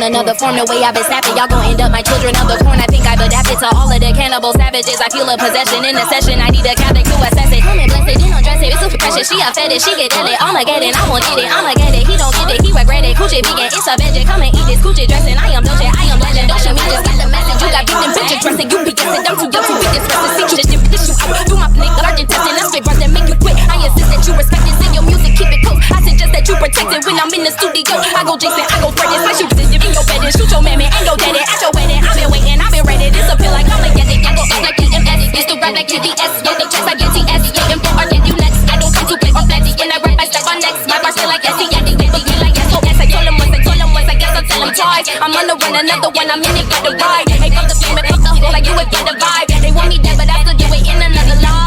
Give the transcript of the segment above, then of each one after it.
another form. The way I've been snapping, y'all gon' end up my children of the corn. I think I've adapted to all of the cannibal savages. I feel a possession in the session. I need a Catholic to assess it. Come and bless it, then undress it. It's super precious. She a fetish, she get it. I'ma get it, I won't get it. I'ma get it. He don't get it, he regret it. Coochie vegan, it's a veggie. Come and eat this coochie dressing. I am Dolce, I am legend. Don't shoot me, just got the message. You got victim picture dressing. You be guessing, I'm too young to be disrespected. See this shit, this you out. Do my nigga, urgent testing. Let's straight that make you quit. I insist that you respect it. Sing your music, keep it close. I suggest that you protect it when I'm in the studio. I go Jason, I go Fred. It's like you in your bed and shoot your mammy and your daddy at your wedding. I've been waiting, I've been ready. This appeal like I'ma get it. I go act like EMS. It's the rap like TDS. Yeah, they chest like NTS. Yeah, M4 or get you next. I don't come to play or flatty. And I rap, I step on next. My bars feel like SC. Yeah, they be like yes. So yes, I told them once, I guess I'll tell them twice. I'm on the run, another one. I'm in it, got the ride. Hey, fuck the fame and fuck the whole. Like you would get the vibe. They want me dead, but I still do it in another life.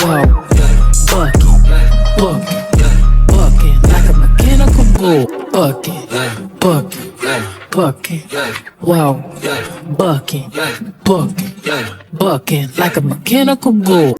Wow, bucking like a mechanical bull. Bucking, wow, bucking like a mechanical bull.